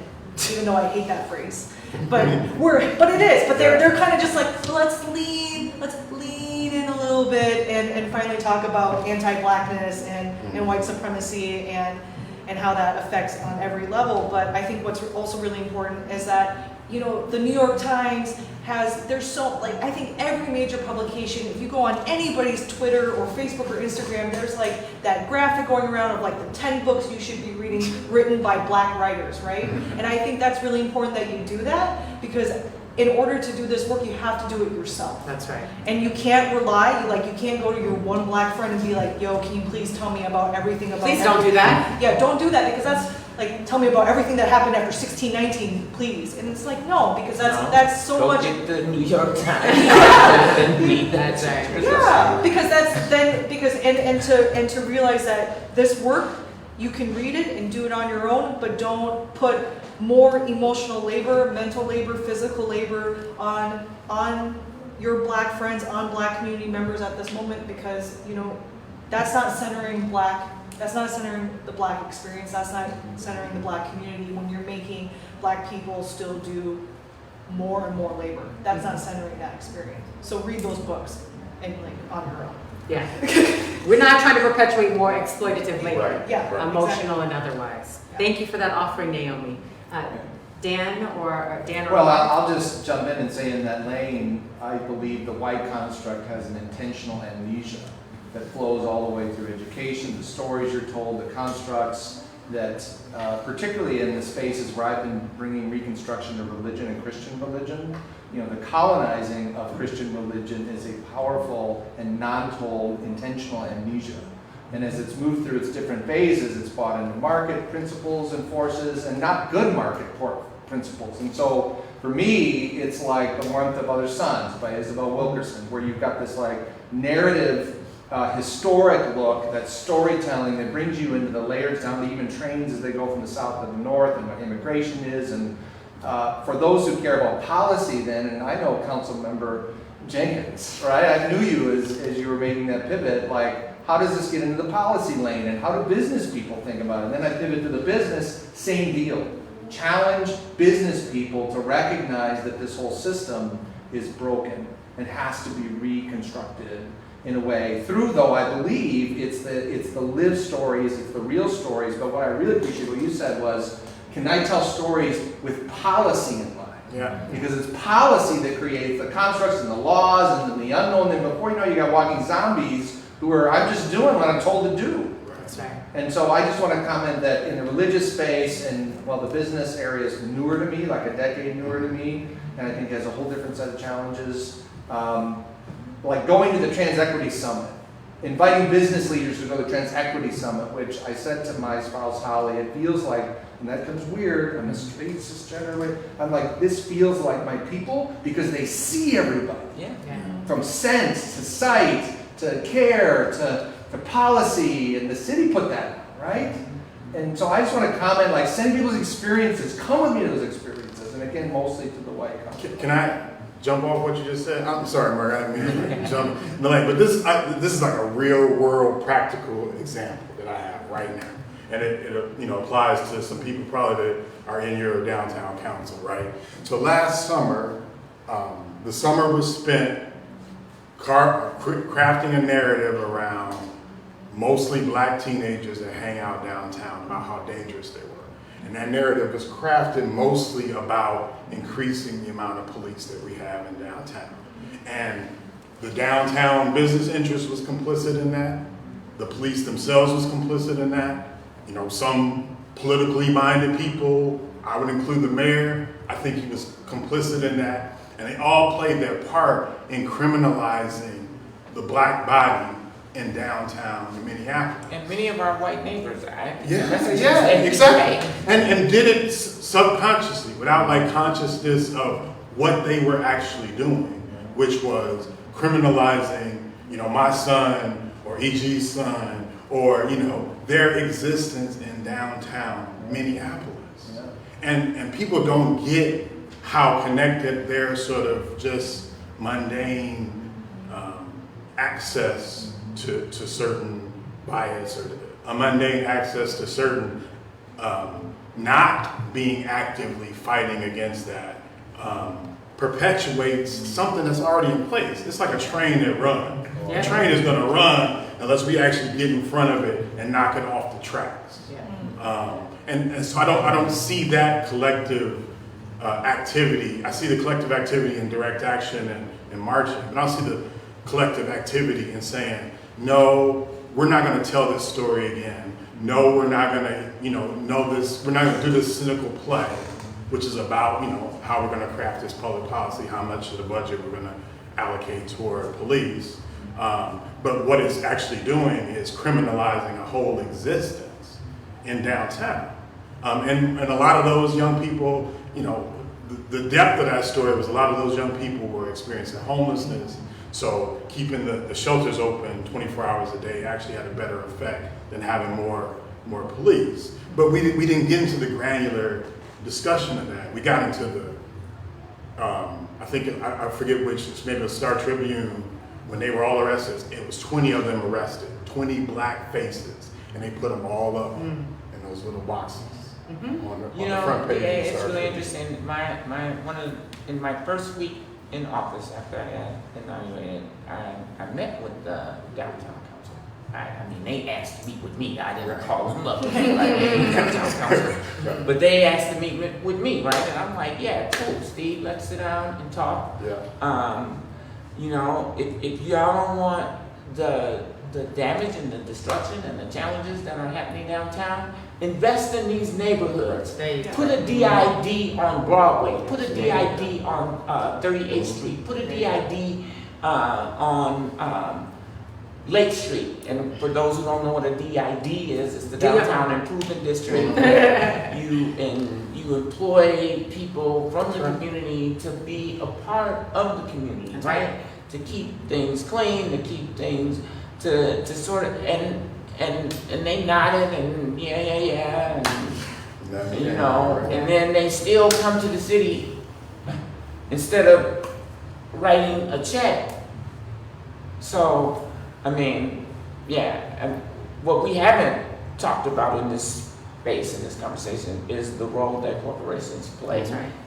even though I hate that phrase. But it is. But they're kind of just like, let's lean in a little little bit and finally talk about anti-blackness and white supremacy and how that affects on every level. But I think what's also really important is that, you know, the New York Times there's so, like, I think every major publication, if you go on anybody's Twitter or Facebook or Instagram, there's like that graphic going around of like the 10 books you should be reading written by black writers, right? And I think that's really important that you do that, because in order to do this work, you have to do it yourself. That's right. And you can't rely, you can't go to your one black friend and be like, yo, can you please tell me about everything about Please don't do that. Yeah, don't do that, because that's like, tell me about everything that happened after 1619, please. And it's like, no, because that's so Go much. get the New York Times and read that. That's right. Yeah, because and to realize that this work, you can read it and do it on your own, but don't put more emotional labor, mental labor, physical labor on your black friends, on black community members at this moment, because, you know, that's not centering the black experience, that's not centering the black community when you're making black people still do more and more labor. That's not centering that experience. So read those books and like on your own. Yeah. We're not trying to perpetuate more exploitative labor, Right. Yeah. emotional and otherwise. Yeah. Thank you for that offering, Naomi. Dan or Well, Mark? I'll just jump in and say in that lane, I believe the white construct has an intentional amnesia that flows all the way through education, the stories you're told, the constructs that, particularly in the spaces where I've been bringing reconstruction of religion and Christian religion, you know, the colonizing of Christian religion is a powerful and non-told intentional amnesia. And as it's moved through its different phases, it's bought into market principles and forces, and not good market principles. And so for me, it's like The Warmth of Other Suns by Isabel Wilkerson, where you've got this like narrative, historic look, that storytelling that brings you into the layers down to even trains as they go from the south to the north, and what immigration is. And for those who care about policy then, and I know Councilmember Jenkins, right? I knew you as you were making that pivot, like, how does this get into the policy lane, and how do business people think about it? And then I pivot to the business, same deal. Challenge business people to recognize that this whole system is broken and has to be reconstructed in a way through, though I believe it's the lived stories, it's the real stories. But what I really appreciate what you said was, can I tell stories with policy in mind? Yeah. Because it's policy that creates the constructs and the laws and the unknown. And before you know, you got walking zombies who are, I'm just doing what I'm told to do. That's right. And so I just want to comment that in the religious space, and while the business area is newer to me, like a decade newer to me, and I think has a whole different set of challenges, like going to the Trans Equity Summit, inviting business leaders to go to the Trans Equity Summit, which I said to my spouse Holly, it feels like, and that comes weird, I'm a straight cisgender, I'm like, this feels like my people, because they see everybody. Yeah. From sense to sight to care to policy, and the city put that out, right? And so I just want to comment, like, send people's experiences, come with me to those experiences, and again, mostly to the white country. Can I jump off what you just said? I'm sorry, Mark, I didn't mean to jump in the lane, but this is like a real world practical example that I have right now. And it you know, applies to some people probably that are in your downtown council, right? So last summer, the summer was spent crafting a narrative around mostly black teenagers that hang out downtown about how dangerous they were. And that narrative was crafted mostly about increasing the amount of police that we have in downtown. And the downtown business interest was complicit in that. The police themselves was complicit in that. You know, some politically minded people, I would include the mayor, I think he was complicit in that. And they all played their part in criminalizing the black body in downtown Minneapolis. And many of our white neighbors, Yeah, exactly. And did it subconsciously, without like consciousness of what they were actually doing, which was criminalizing, you know, my son or EG's son, or, you know, their existence in downtown Minneapolis. Yeah. And people don't get how connected their sort of just mundane access to certain bias, or a mundane access to certain not being actively fighting against that perpetuates something that's already in place. It's like a train that runs. Yeah. The train is gonna run unless we actually get in front of it and knock it off the tracks. Yeah. And so I don't see that collective activity. I see the collective activity in direct action and marching, but I don't see the collective activity in saying, no, we're not gonna tell this story again. No, we're not gonna, we're not gonna do this cynical play, which is about, how we're gonna craft this public policy, how much of the budget we're gonna allocate toward police. But what it's actually doing is criminalizing a whole existence in downtown. And a lot of those young people, the depth of that story was a lot of those young people were experiencing homelessness. So keeping the shelters open 24 hours a day actually had a better effect than having more police. But we didn't get into the granular discussion of that. We got into the, I forget which, maybe the Star Tribune, when they were all arrested, it was 20 of them arrested, 20 black faces, and they put them all up in those little boxes on the front page. Yeah, of the it's Star really Tribune. interesting. In my first week in office after I got inaugurated, I met with the downtown council. I mean, they asked to meet with me. I didn't call them up to be like, hey, downtown council. But they asked to meet with me, right? And I'm like, yeah, cool, Steve, let's sit down and talk. Yeah. If y'all don't want the damage and the destruction and the challenges that are happening downtown, invest in these neighborhoods. Put a DID on Broadway. Put a DID on 38th Street. Put a DID on Lake Street. And for those who don't know what a DID is, it's the Downtown Improvement District. You employ people from the community to be a part of the community, right? To keep things clean, to keep things to sort of and they nodded and yeah and and then they still come to the city instead of writing a check. So I mean, what we haven't talked about in this space, in this conversation, is the role that corporations play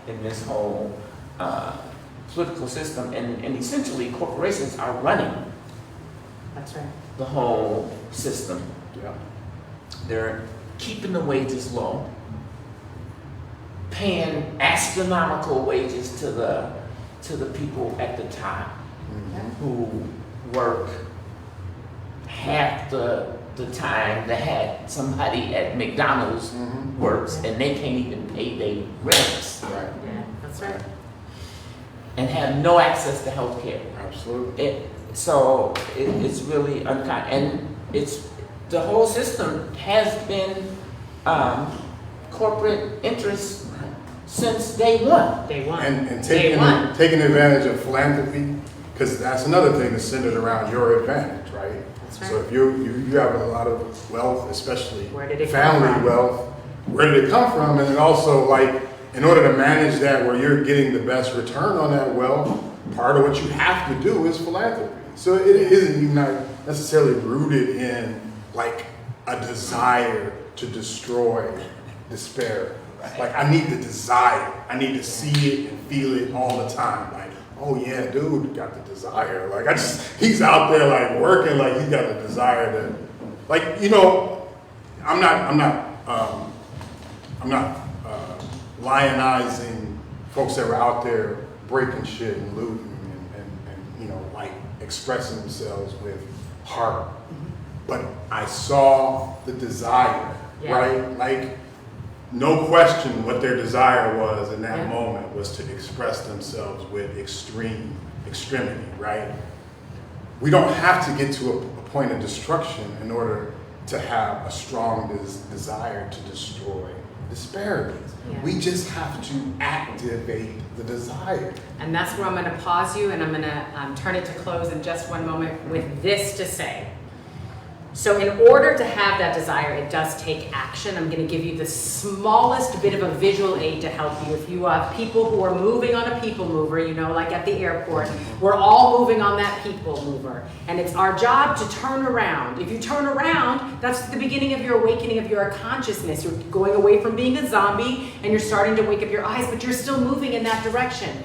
in this whole political system, and essentially corporations are running the whole system. Yeah. They're keeping the wages low, paying astronomical wages to the people at the top who work half the time that somebody at McDonald's works, and they can't even pay their rents. Right. Yeah, that's right. And have no access to health care. Absolutely. It's really unkind, and the whole system has been corporate interests since day one. And taking advantage of philanthropy, because that's another thing that's centered around your advantage, right? That's right. So if you have a lot of wealth, especially family come from? wealth, where did it come from? And then also, like, in order to manage that where you're getting the best return on that wealth, part of what you have to do is philanthropy. So it isn't even not necessarily rooted in like a desire to destroy disparity. Like I need the desire. I need to see it and feel it all the time. Like, oh yeah, dude got the desire. Like he's out there like working like he got the desire to, like, I'm not lionizing folks that were out there breaking shit and looting and like expressing themselves with heart. But I saw the desire, right? Like, no question what their desire was in that moment was to express themselves with extremity, right? We don't have to get to a point of destruction in order to have a strong desire to destroy disparities. Yeah. We just have to activate the desire. And that's where I'm going to pause you, and I'm going to turn it to close in just one moment with this to say. So in order to have that desire, it does take action. I'm going to give you the smallest bit of a visual aid to help you. If you have people who are moving on a people mover, like at the airport, we're all moving on that people mover. And it's our job to turn around. If you turn around, that's the beginning of your awakening of your consciousness. You're going away from being a zombie and you're starting to wake up your eyes, but you're still moving in that direction.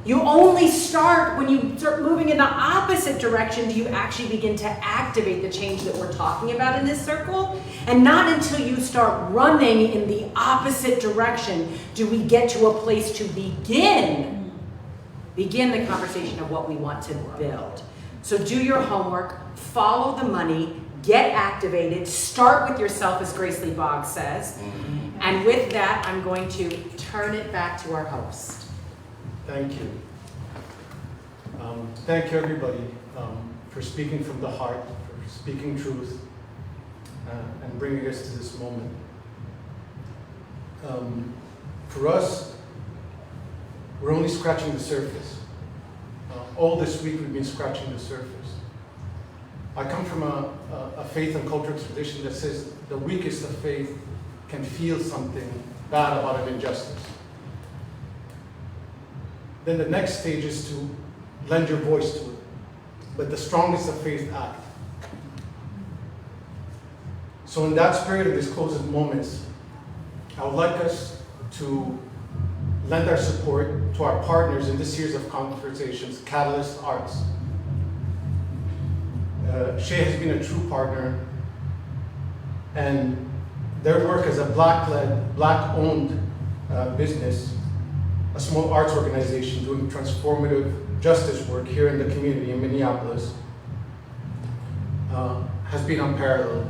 You only start when you start moving in the opposite direction do you actually begin to activate the change that we're talking about in this circle. And not until you start running in the opposite direction do we get to a place to begin the conversation of what we want to build. So do your homework, follow the money, get activated, start with yourself, as Grace Lee Boggs says. And with that, I'm going to turn it back to our host. Thank you. Thank you, everybody, for speaking from the heart, for speaking truth, and bringing us to this moment. For us, we're only scratching the surface. All this week, we've been scratching the surface. I come from a faith and cultural tradition that says the weakest of faith can feel something bad about an injustice. Then the next stage is to lend your voice to it. But the strongest of faith act. So in that spirit of these closing moments, I would like us to lend our support to our partners in this series of conversations, Catalyst Arts. Shay has been a true partner, and their work as a Black-led, Black-owned business, a small arts organization doing transformative justice work here in the community in Minneapolis, has been unparalleled.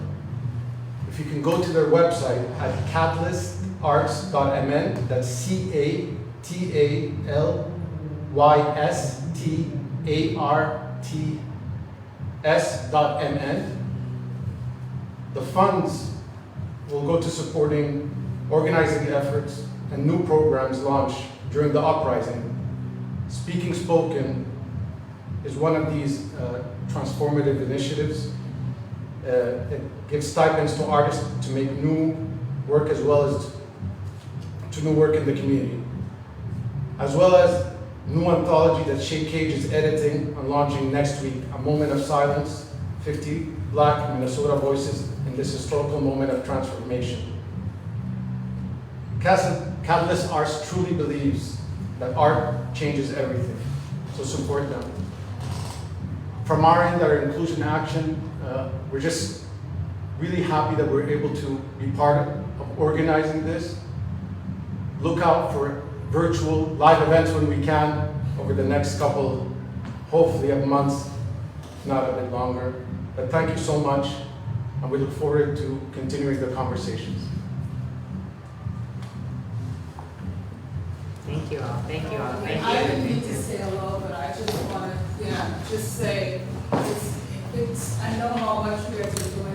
If you can go to their website at catalystarts.mn, that's CATALYSTARTS.mn, the funds will go to supporting organizing efforts and new programs launched during the uprising. Speaking Spoken is one of these transformative initiatives. It gives stipends to artists to make new work as well as to new work in the community. As well as new anthology that Shay Cage is editing and launching next week, A Moment of Silence, 50 Black Minnesota voices in this historical moment of transformation. Catalyst Arts truly believes that art changes everything, so support them. From our end, our inclusion action, we're just really happy that we're able to be part of organizing this. Look out for virtual live events when we can over the next couple, hopefully, of months, if not a bit longer. But thank you so much, and we look forward to continuing the conversations. Thank you all. Thank you all. Thank you. I didn't mean to say hello, but I just want to, just say, I know how much you guys are doing